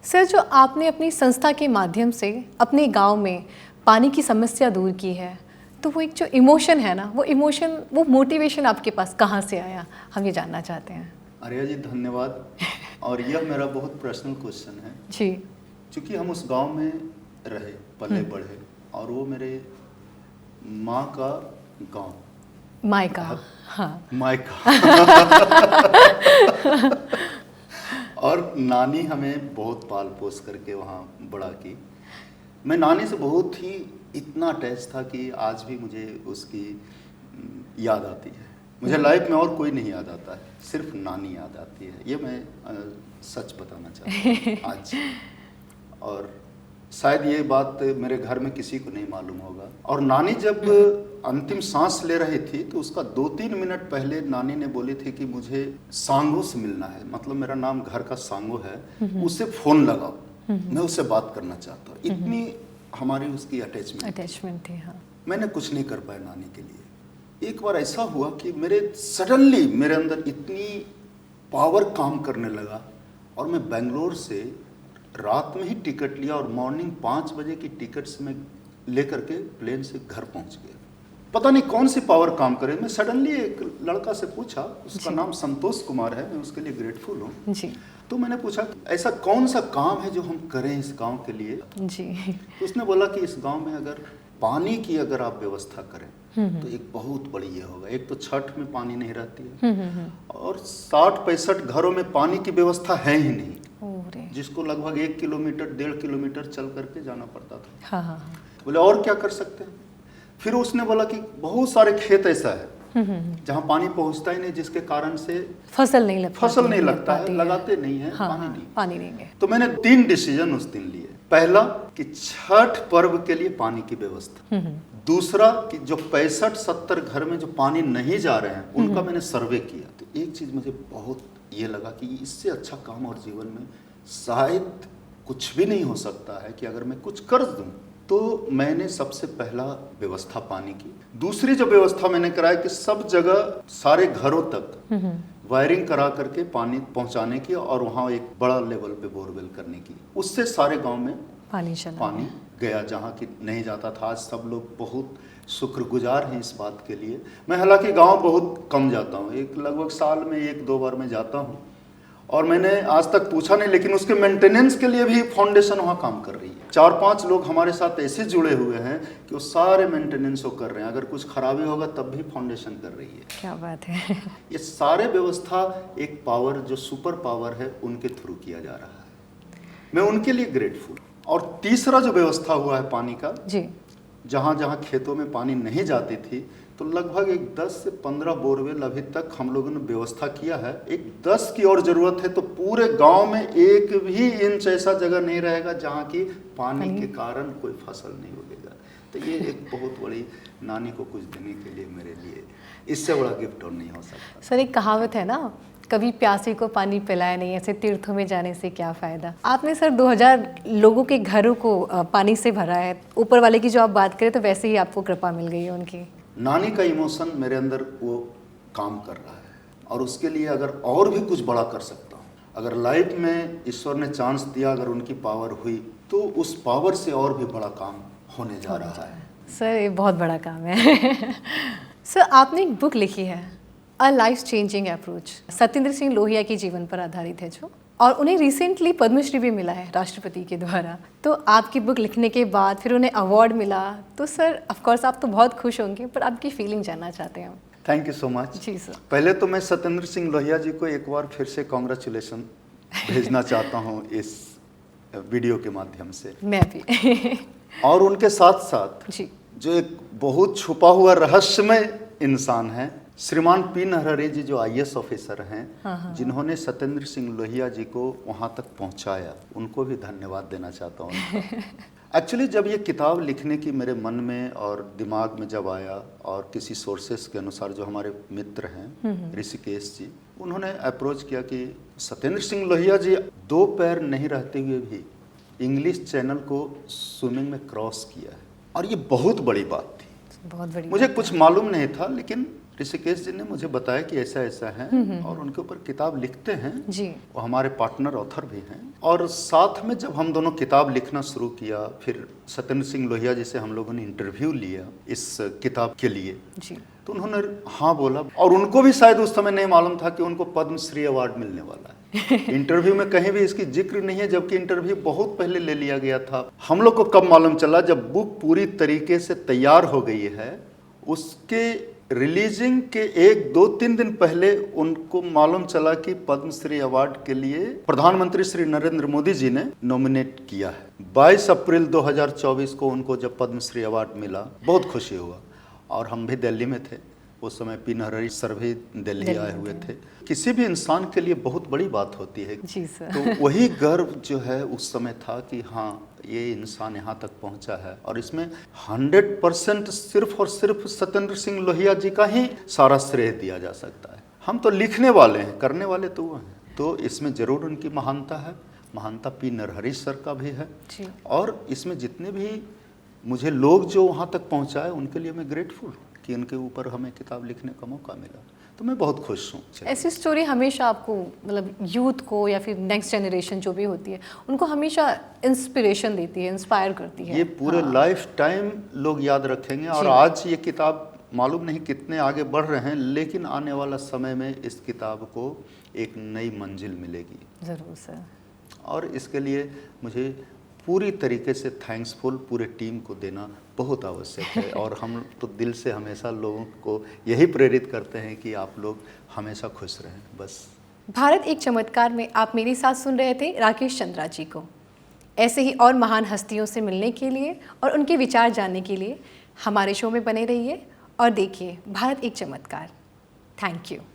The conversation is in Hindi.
सर, जो आपने अपनी संस्था के माध्यम से अपने गांव में पानी की समस्या दूर की है, तो वो एक जो इमोशन है ना, वो इमोशन, वो मोटिवेशन आपके पास कहाँ से आया, हम ये जानना चाहते हैं। आर्या जी धन्यवाद। और यह मेरा बहुत पर्सनल क्वेश्चन है जी। क्योंकि हम उस गांव में रहे, पले बढ़े, और वो मेरे माँ का गांव, मायका। हाँ, मायका। और नानी हमें बहुत पाल पोस करके वहाँ बड़ा की। मैं नानी से बहुत ही इतना अटैच था कि आज भी मुझे उसकी याद आती है। मुझे लाइफ में और कोई नहीं याद आता है, सिर्फ नानी याद आती है। ये मैं सच बताना चाहता हूँ आज। और शायद ये बात मेरे घर में किसी को नहीं मालूम होगा। और नानी जब अंतिम सांस ले रही थी तो उसका 2-3 मिनट पहले नानी ने बोली थी कि मुझे सांगो से मिलना है, मतलब मेरा नाम घर का सांगो है, उससे फोन लगाओ, मैं उससे बात करना चाहता हूँ। इतनी हमारी उसकी अटैचमेंट थी। हाँ। मैंने कुछ नहीं कर पाया नानी के लिए। एक बार ऐसा हुआ कि सडनली मेरे अंदर इतनी पावर काम करने लगा और मैं बेंगलोर से रात में ही टिकट लिया और मॉर्निंग 5 बजे की टिकट से मैं लेकर के प्लेन से घर पहुंच गया। पता नहीं कौन सी पावर काम करे। मैं सडनली एक लड़का से पूछा, उसका नाम संतोष कुमार है, मैं उसके लिए ग्रेटफुल हूँ जी। तो मैंने पूछा ऐसा कौन सा काम है जो हम करें इस गांव के लिए जी। तो उसने बोला कि इस गांव में अगर पानी की अगर आप व्यवस्था करें तो एक बहुत बड़ी ये होगा। एक तो छठ में पानी नहीं रहती है और 60-65 घरों में पानी की व्यवस्था है ही नहीं, जिसको लगभग 1 किलोमीटर 1.5 किलोमीटर चल करके जाना पड़ता था। हाँ। बोले और क्या कर सकते हैं। फिर उसने बोला कि बहुत सारे खेत ऐसा है जहाँ पानी पहुँचता ही नहीं, जिसके कारण से फसल नहीं लगता है, लगाते नहीं है, पानी नहीं है। तो मैंने 3 डिसीजन उस दिन लिए। पहला कि छठ पर्व के लिए पानी की व्यवस्था, दूसरा कि जो 65-70 घर में जो पानी नहीं जा रहे हैं उनका मैंने सर्वे किया। तो एक चीज मुझे बहुत ये लगा कि इससे अच्छा काम और जीवन में शायद कुछ भी नहीं हो सकता है कि अगर मैं कुछ कर दूं। तो मैंने सबसे पहला व्यवस्था पानी की। दूसरी जो व्यवस्था मैंने कराई कि सब जगह सारे घरों तक वायरिंग करा करके पानी पहुंचाने की और वहाँ एक बड़ा लेवल पे बोरवेल करने की। उससे सारे गांव में पानी गया जहाँ की नहीं जाता था। आज सब लोग बहुत शुक्रगुजार हैं इस बात के लिए। मैं हालांकि गांव बहुत कम जाता हूँ, लगभग साल में 1-2 बार मैं जाता हूँ और मैंने आज तक पूछा नहीं, लेकिन उसके मेंटेनेंस के लिए भी फाउंडेशन वहाँ काम कर रही है। 4-5 लोग हमारे साथ ऐसे जुड़े हुए हैं कि वो सारे मेंटेनेंस वो कर रहे हैं। अगर कुछ खराबी होगा तब भी फाउंडेशन कर रही है। क्या बात है। ये सारे व्यवस्था एक पावर जो सुपर पावर है उनके थ्रू किया जा रहा है। मैं उनके लिए ग्रेटफुल। और तीसरा जो व्यवस्था हुआ है पानी का जी, जहाँ जहाँ खेतों में पानी नहीं जाती थी तो लगभग 10 से 15 बोरवेल अभी तक हम लोगों ने व्यवस्था किया है। एक 10 की और जरूरत है तो पूरे गांव में एक भी इंच ऐसा जगह नहीं रहेगा जहाँ की पानी के कारण कोई फसल नहीं उगेगा। तो ये एक बहुत बड़ी नानी को कुछ देने के लिए मेरे लिए इससे बड़ा गिफ्ट और नहीं हो सकता। सर, एक कहावत है ना, कभी प्यासे को पानी पिलाया नहीं, ऐसे तीर्थों में जाने से क्या फ़ायदा। आपने सर 2000 लोगों के घरों को पानी से भरा है। ऊपर वाले की जो आप बात करें तो वैसे ही आपको कृपा मिल गई है उनकी। नानी का इमोशन मेरे अंदर वो काम कर रहा है और उसके लिए अगर और भी कुछ बड़ा कर सकता हूँ, अगर लाइफ में ईश्वर ने चांस दिया, अगर उनकी पावर हुई तो उस पावर से और भी बड़ा काम होने जा रहा है। सर, ये बहुत बड़ा काम है। सर, आपने एक बुक लिखी है, a life changing approach, Satyendra Singh Lohia के जीवन पर आधारित है जो, और उन्हें रिसेंटली पद्मश्री भी मिला है राष्ट्रपति के द्वारा। तो आपकी बुक लिखने के बाद फिर उन्हें अवार्ड मिला, तो सर ऑफ कोर्स आप तो बहुत खुश होंगे, पर आपकी फीलिंग जानना चाहते हैं हम। Thank you so much. जी सर। पहले तो मैं सत्येंद्र सिंह लोहिया जी को एक बार फिर से कॉन्ग्रेचुलेसन भेजना चाहता हूँ इस वीडियो के माध्यम से। मैं भी। और उनके साथ साथ जी, जो एक बहुत छुपा हुआ रहस्यमय इंसान है, श्रीमान पी नरहरि जी, जो IAS ऑफिसर हैं, जिन्होंने सत्येंद्र सिंह लोहिया जी को वहाँ तक पहुँचाया, उनको भी धन्यवाद देना चाहता हूँ। एक्चुअली जब ये किताब लिखने की मेरे मन में और दिमाग में जब आया, और किसी सोर्सेस के अनुसार जो हमारे मित्र हैं ऋषिकेश जी, उन्होंने अप्रोच किया कि सत्येंद्र सिंह लोहिया जी 2 पैर नहीं रहते हुए भी इंग्लिश चैनल को स्विमिंग में क्रॉस किया है। और ये बहुत बड़ी बात थी, बहुत बड़ी। मुझे कुछ मालूम नहीं था, लेकिन ऋषिकेश जी ने मुझे बताया कि ऐसा ऐसा है और उनके ऊपर किताब लिखते हैं जी। वो हमारे पार्टनर ऑथर भी हैं। और साथ में जब हम दोनों किताब लिखना शुरू किया, फिर सत्येंद्र सिंह लोहिया जी से हम लोगों ने इंटरव्यू लिया इस किताब के लिए जी। तो उन्होंने हाँ बोला। और उनको भी शायद उस समय नहीं मालूम था कि उनको पद्मश्री अवार्ड मिलने वाला है। इंटरव्यू में कहीं भी इसकी जिक्र नहीं है, जबकि इंटरव्यू बहुत पहले ले लिया गया था। हम लोग को कब मालूम चला, जब बुक पूरी तरीके से तैयार हो गई है, उसके रिलीजिंग के 1-2-3 दिन पहले उनको मालूम चला कि पद्मश्री अवार्ड के लिए प्रधानमंत्री श्री नरेंद्र मोदी जी ने नॉमिनेट किया है। 22 अप्रैल 2024 को उनको जब पद्मश्री अवार्ड मिला, बहुत खुशी हुआ। और हम भी दिल्ली में थे उस समय, पी नरहरि सर भी दिल्ली आए हुए थे। किसी भी इंसान के लिए बहुत बड़ी बात होती है जी सर। तो वही गर्व जो है उस समय था कि हाँ ये इंसान यहाँ तक पहुँचा है। और इसमें 100% सिर्फ और सिर्फ सत्येंद्र सिंह लोहिया जी का ही सारा श्रेय दिया जा सकता है। हम तो लिखने वाले हैं, करने वाले तो वो हैं। तो इसमें ज़रूर उनकी महानता है, महानता पी नरहरि सर का भी है जी। और इसमें जितने भी मुझे लोग जो वहाँ तक पहुँचाए उनके लिए मैं ग्रेटफुल कि उनके ऊपर हमें किताब लिखने का मौका मिला। तो मैं बहुत खुश हूँ। ऐसी स्टोरी हमेशा आपको मतलब यूथ को या फिर नेक्स्ट जनरेशन जो भी होती है उनको हमेशा इंस्पिरेशन देती है, इंस्पायर करती है। ये पूरे लाइफ टाइम लोग याद रखेंगे। और आज ये किताब मालूम नहीं कितने आगे बढ़ रहे हैं, लेकिन आने वाला समय में इस किताब को एक नई मंजिल मिलेगी ज़रूर सर। और इसके लिए मुझे पूरी तरीके से थैंक्सफुल पूरे टीम को देना बहुत आवश्यक है। और हम तो दिल से हमेशा लोगों को यही प्रेरित करते हैं कि आप लोग हमेशा खुश रहें बस। भारत एक चमत्कार में आप मेरे साथ सुन रहे थे राकेश चंद्रा जी को। ऐसे ही और महान हस्तियों से मिलने के लिए और उनके विचार जानने के लिए हमारे शो में बने रहिए और देखिए भारत एक चमत्कार। Thank you.